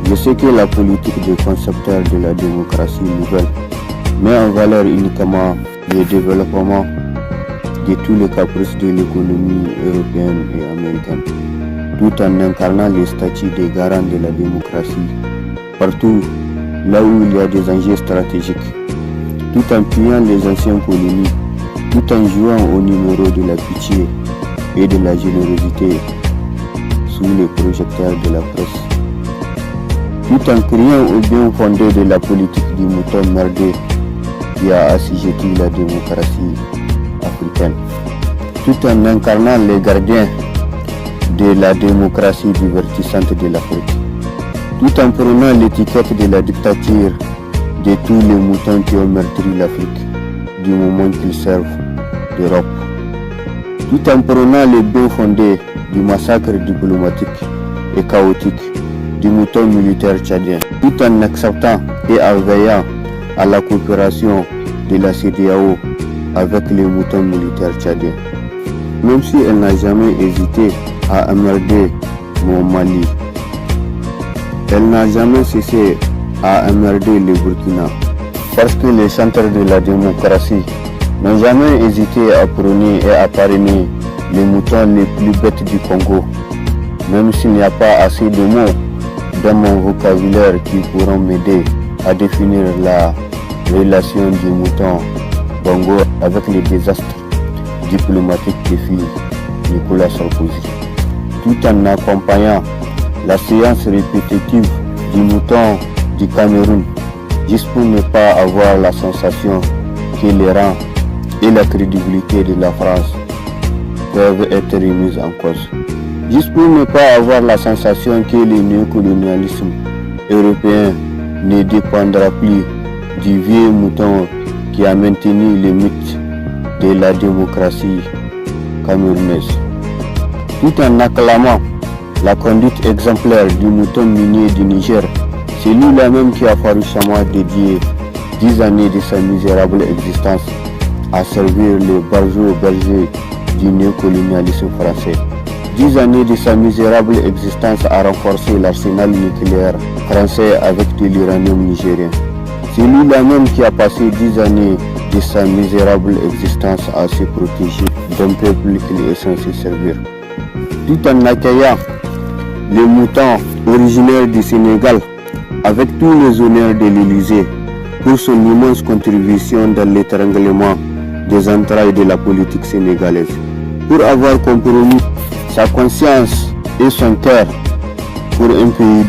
Je sais que la politique des concepteurs de la démocratie nouvelle met en valeur uniquement le développement de tous les caprices de l'économie européenne et américaine, tout en incarnant les statuts des garants de la démocratie partout là où il y a des enjeux stratégiques, tout en pillant les anciennes colonies, tout en jouant au numéro de la pitié et de la générosité sous les projecteurs de la presse, tout en criant au bien fondé de la politique du mouton merdé qui a assujetti la démocratie africaine, tout en incarnant les gardiens de la démocratie divertissante de l'Afrique, tout en prenant l'étiquette de la dictature de tous les moutons qui ont meurtri l'Afrique du moment qu'ils servent d'Europe, tout en prenant le bien fondé du massacre diplomatique et chaotique du mouton militaire tchadien, tout en acceptant et en veillant à la coopération de la CEDEAO avec les moutons militaires tchadiens, même si elle n'a jamais hésité à emmerder mon Mali. Elle n'a jamais cessé à emmerder le Burkina, parce que les chanteurs de la démocratie n'ont jamais hésité à prôner et à parrainer les moutons les plus bêtes du Congo, même s'il n'y a pas assez de mots dans mon vocabulaire qui pourront m'aider à définir la relation du mouton Bongo avec les désastres diplomatiques que fit Nicolas Sarkozy, tout en accompagnant la séance répétitive du mouton du Cameroun, juste pour ne pas avoir la sensation que les rangs et la crédibilité de la France peuvent être remises en cause, juste pour ne pas avoir la sensation que le néocolonialisme européen ne dépendra plus du vieux mouton qui a maintenu les mythes de la démocratie camerounaise, tout en acclamant la conduite exemplaire du mouton minier du Niger, celui-là même qui a farouchement dédié 10 années de sa misérable existence à servir les barjots bergers du néocolonialisme français. 10 années de sa misérable existence à renforcer l'arsenal nucléaire français avec de l'uranium nigérien. Celui-là même qui a passé 10 années de sa misérable existence à se protéger d'un peuple qu'il est censé servir, tout en accueillant les moutons originaires du Sénégal avec tous les honneurs de l'Élysée pour son immense contribution dans l'étranglement des entrailles de la politique sénégalaise, pour avoir compromis sa conscience et son cœur pour un pays